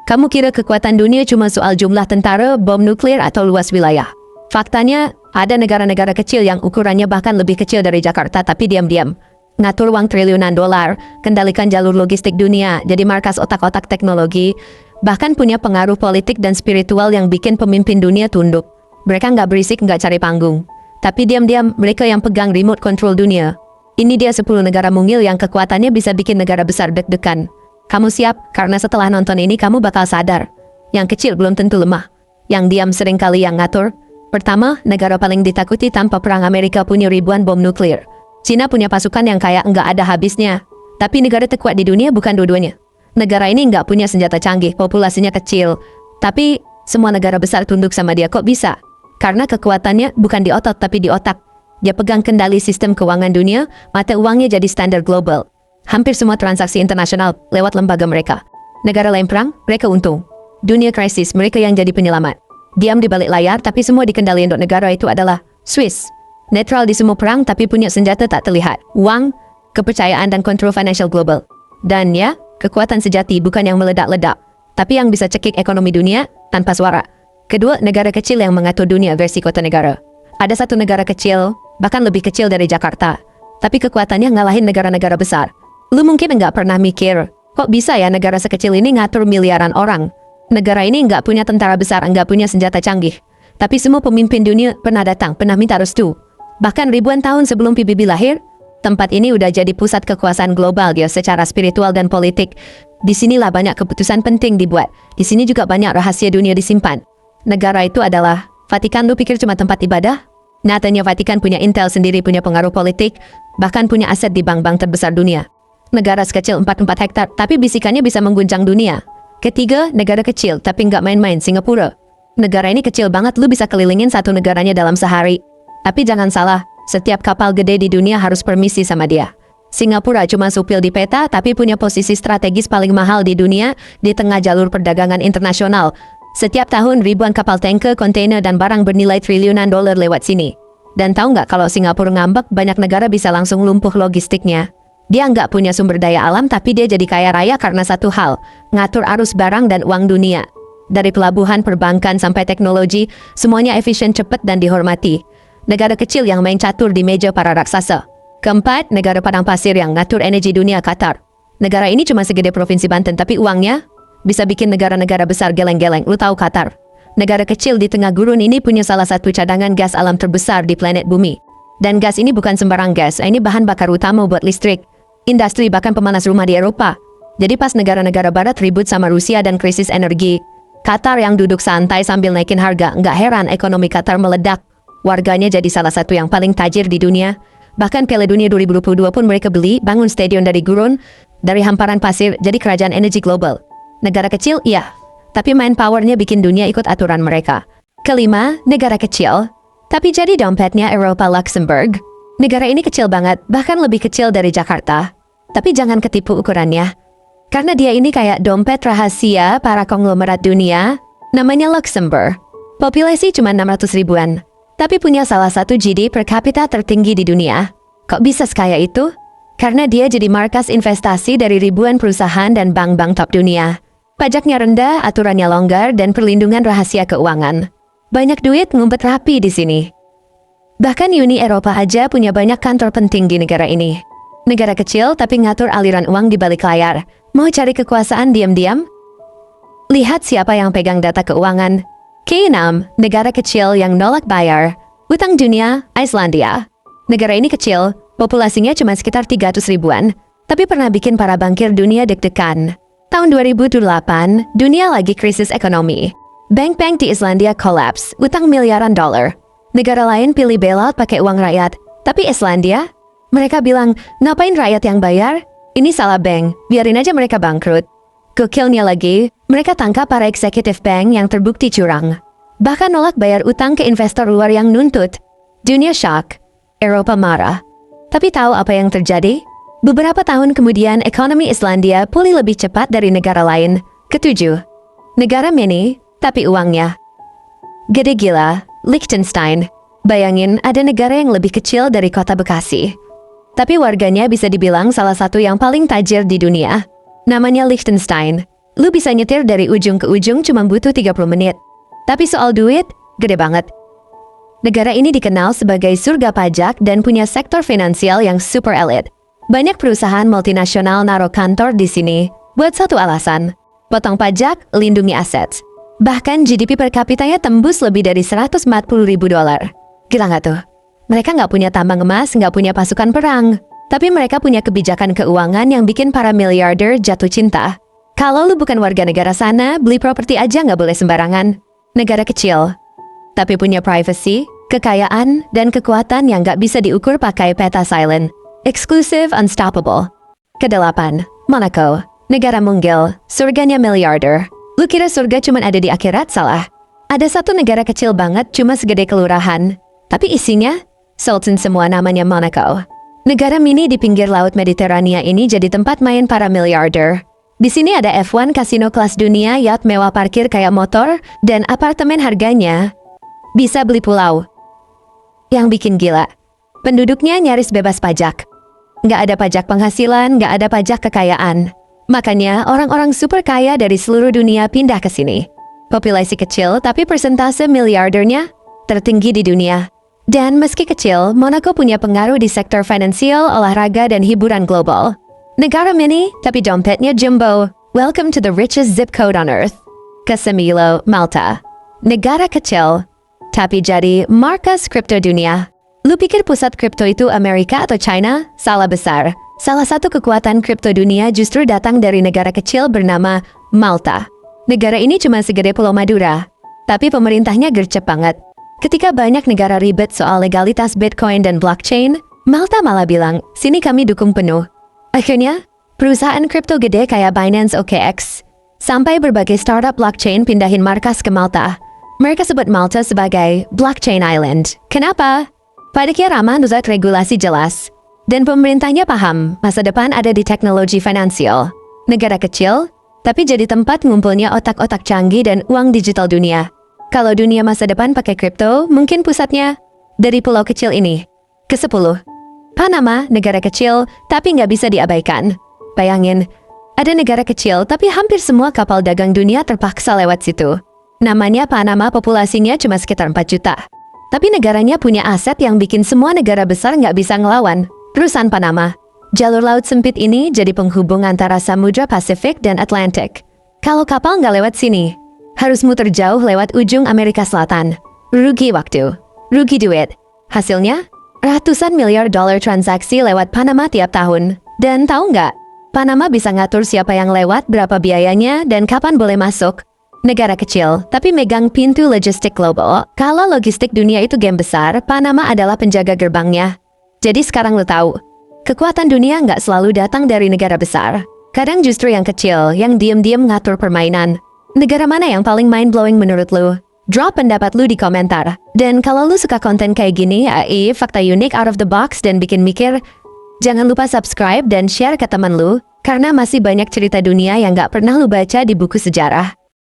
Kamu kira kekuatan dunia cuma soal jumlah tentara, bom nuklir atau luas wilayah? Faktanya, ada negara-negara kecil yang ukurannya bahkan lebih kecil dari Jakarta tapi diam-diam ngatur uang triliunan dolar, kendalikan jalur logistik dunia, jadi markas otak-otak teknologi, bahkan punya pengaruh politik dan spiritual yang bikin pemimpin dunia tunduk. Mereka nggak berisik, nggak cari panggung. Tapi diam-diam mereka yang pegang remote control dunia. Ini dia 10 negara mungil yang kekuatannya bisa bikin negara besar deg-degan. Kamu siap? Karena setelah nonton ini kamu bakal sadar. Yang kecil belum tentu lemah. Yang diam seringkali yang ngatur. Pertama, negara paling ditakuti tanpa perang Amerika punya ribuan bom nuklir. Cina punya pasukan yang kayak nggak ada habisnya. Tapi negara terkuat di dunia bukan dua-duanya. Negara ini nggak punya senjata canggih, populasinya kecil. Tapi semua negara besar tunduk sama dia. Kok bisa? Karena kekuatannya bukan di otot tapi di otak. Dia pegang kendali sistem keuangan dunia, mata uangnya jadi standar global. Hampir semua transaksi internasional lewat lembaga mereka. Negara lain perang, mereka untung. Dunia krisis, mereka yang jadi penyelamat. Diam di balik layar, tapi semua dikendali untuk negara itu adalah Swiss. Netral di semua perang, tapi punya senjata tak terlihat. Uang, kepercayaan dan kontrol financial global. Dan ya, kekuatan sejati bukan yang meledak-ledak, tapi yang bisa cekik ekonomi dunia tanpa suara. Kedua, negara kecil yang mengatur dunia versi kota negara. Ada satu negara kecil, bahkan lebih kecil dari Jakarta, tapi kekuatannya ngalahin negara-negara besar. Lu mungkin nggak pernah mikir, kok bisa ya negara sekecil ini ngatur miliaran orang? Negara ini nggak punya tentara besar, nggak punya senjata canggih. Tapi semua pemimpin dunia pernah datang, pernah minta restu. Bahkan ribuan tahun sebelum PBB lahir, tempat ini udah jadi pusat kekuasaan global dia secara spiritual dan politik. Disinilah banyak keputusan penting dibuat. Di sini juga banyak rahasia dunia disimpan. Negara itu adalah Vatikan. Lu pikir cuma tempat ibadah? Nyatanya Vatikan punya intel sendiri, punya pengaruh politik, bahkan punya aset di bank-bank terbesar dunia. Negara sekecil 44 hektar, tapi bisikannya bisa mengguncang dunia. Ketiga, negara kecil, tapi nggak main-main, Singapura. Negara ini kecil banget, lu bisa kelilingin satu negaranya dalam sehari. Tapi jangan salah, setiap kapal gede di dunia harus permisi sama dia. Singapura cuma supil di peta, tapi punya posisi strategis paling mahal di dunia, di tengah jalur perdagangan internasional. Setiap tahun ribuan kapal tanker, kontainer, dan barang bernilai triliunan dolar lewat sini. Dan tahu nggak kalau Singapura ngambek, banyak negara bisa langsung lumpuh logistiknya. Dia nggak punya sumber daya alam, tapi dia jadi kaya raya karena satu hal, ngatur arus barang dan uang dunia. Dari pelabuhan, perbankan, sampai teknologi, semuanya efisien, cepat, dan dihormati. Negara kecil yang main catur di meja para raksasa. Keempat, negara padang pasir yang ngatur energi dunia, Qatar. Negara ini cuma segede provinsi Banten, tapi uangnya bisa bikin negara-negara besar geleng-geleng. Lu tahu Qatar? Negara kecil di tengah gurun ini punya salah satu cadangan gas alam terbesar di planet bumi. Dan gas ini bukan sembarang gas, ini bahan bakar utama buat listrik, industri, bahkan pemanas rumah di Eropa. Jadi pas negara-negara barat ribut sama Rusia dan krisis energi, Qatar yang duduk santai sambil naikin harga. Nggak heran ekonomi Qatar meledak. Warganya jadi salah satu yang paling tajir di dunia. Bahkan Piala Dunia 2022 pun mereka beli, bangun stadion dari gurun, dari hamparan pasir, jadi kerajaan energi global. Negara kecil, iya. Tapi main powernya bikin dunia ikut aturan mereka. Kelima, negara kecil, tapi jadi dompetnya Eropa, Luxembourg. Negara ini kecil banget, bahkan lebih kecil dari Jakarta. Tapi jangan ketipu ukurannya. Karena dia ini kayak dompet rahasia para konglomerat dunia, namanya Luxembourg. Populasi cuma 600 ribuan. Tapi punya salah satu GDP per kapita tertinggi di dunia. Kok bisa sekaya itu? Karena dia jadi markas investasi dari ribuan perusahaan dan bank-bank top dunia. Pajaknya rendah, aturannya longgar, dan perlindungan rahasia keuangan. Banyak duit ngumpet rapi di sini. Bahkan Uni Eropa aja punya banyak kantor penting di negara ini. Negara kecil tapi ngatur aliran uang di balik layar. Mau cari kekuasaan diam-diam? Lihat siapa yang pegang data keuangan. Ke-6, negara kecil yang nolak bayar. Utang dunia, Islandia. Negara ini kecil, populasinya cuma sekitar 300 ribuan, tapi pernah bikin para bankir dunia deg-degan. Tahun 2008, dunia lagi krisis ekonomi. Bank-bank di Islandia kolaps, utang miliaran dolar. Negara lain pilih bailout pakai uang rakyat, tapi Islandia? Mereka bilang, ngapain rakyat yang bayar? Ini salah bank, biarin aja mereka bangkrut. Gokilnya lagi, mereka tangkap para eksekutif bank yang terbukti curang. Bahkan nolak bayar utang ke investor luar yang nuntut. Dunia shock, Eropa marah. Tapi tahu apa yang terjadi? Beberapa tahun kemudian ekonomi Islandia pulih lebih cepat dari negara lain. Ketujuh, negara mini, tapi uangnya gede gila, Liechtenstein. Bayangin ada negara yang lebih kecil dari kota Bekasi, tapi warganya bisa dibilang salah satu yang paling tajir di dunia. Namanya Liechtenstein. Lu bisa nyetir dari ujung ke ujung cuma butuh 30 menit. Tapi soal duit, gede banget. Negara ini dikenal sebagai surga pajak dan punya sektor finansial yang super elit. Banyak perusahaan multinasional naruh kantor di sini buat satu alasan, potong pajak, lindungi aset. Bahkan GDP per kapitanya tembus lebih dari 140 ribu dolar. Gila nggak tuh? Mereka nggak punya tambang emas, nggak punya pasukan perang. Tapi mereka punya kebijakan keuangan yang bikin para miliarder jatuh cinta. Kalau lu bukan warga negara sana, beli properti aja nggak boleh sembarangan. Negara kecil, tapi punya privacy, kekayaan, dan kekuatan yang nggak bisa diukur pakai peta silent. Exclusive, unstoppable. Kedelapan, Monaco. Negara munggil, surganya miliarder. Lu kira surga cuma ada di akhirat? Salah. Ada satu negara kecil banget, cuma segede kelurahan. Tapi isinya, Sultan semua, namanya Monaco. Negara mini di pinggir laut Mediterania ini jadi tempat main para miliarder. Di sini ada F1 kasino kelas dunia, yacht mewah parkir kayak motor, dan apartemen harganya bisa beli pulau. Yang bikin gila, penduduknya nyaris bebas pajak. Nggak ada pajak penghasilan, nggak ada pajak kekayaan. Makanya orang-orang super kaya dari seluruh dunia pindah ke sini. Populasi kecil tapi persentase miliardernya tertinggi di dunia. Dan meski kecil, Monaco punya pengaruh di sektor finansial, olahraga, dan hiburan global. Negara mini, tapi dompetnya jumbo. Welcome to the richest zip code on earth. Casemiro, Malta. Negara kecil, tapi jadi markas kripto dunia. Lu pikir pusat kripto itu Amerika atau China? Salah besar. Salah satu kekuatan kripto dunia justru datang dari negara kecil bernama Malta. Negara ini cuma segede Pulau Madura, tapi pemerintahnya gercep banget. Ketika banyak negara ribet soal legalitas Bitcoin dan blockchain, Malta malah bilang, sini kami dukung penuh. Akhirnya, perusahaan kripto gede kayak Binance OKX, sampai berbagai startup blockchain pindahin markas ke Malta. Mereka sebut Malta sebagai Blockchain Island. Kenapa? Padahal ramah nuzat regulasi jelas. Dan pemerintahnya paham, masa depan ada di teknologi finansial. Negara kecil, tapi jadi tempat ngumpulnya otak-otak canggih dan uang digital dunia. Kalau dunia masa depan pakai kripto, mungkin pusatnya dari pulau kecil ini. Ke-10. Panama, negara kecil, tapi nggak bisa diabaikan. Bayangin, ada negara kecil, tapi hampir semua kapal dagang dunia terpaksa lewat situ. Namanya Panama, populasinya cuma sekitar 4 juta. Tapi negaranya punya aset yang bikin semua negara besar nggak bisa ngelawan. Perusahaan Panama. Jalur laut sempit ini jadi penghubung antara Samudra Pasifik dan Atlantik. Kalau kapal nggak lewat sini, harus muter jauh lewat ujung Amerika Selatan. Rugi waktu, rugi duit. Hasilnya, ratusan miliar dolar transaksi lewat Panama tiap tahun. Dan tahu nggak, Panama bisa ngatur siapa yang lewat, berapa biayanya, dan kapan boleh masuk. Negara kecil, tapi megang pintu logistik global. Kalau logistik dunia itu game besar, Panama adalah penjaga gerbangnya. Jadi sekarang lo tahu, kekuatan dunia nggak selalu datang dari negara besar. Kadang justru yang kecil, yang diam-diam ngatur permainan. Negara mana yang paling mind-blowing menurut lo? Drop pendapat lu di komentar. Dan kalau lu suka konten kayak gini, AI, fakta unik, out of the box, dan bikin mikir, jangan lupa subscribe dan share ke teman lu, karena masih banyak cerita dunia yang nggak pernah lu baca di buku sejarah.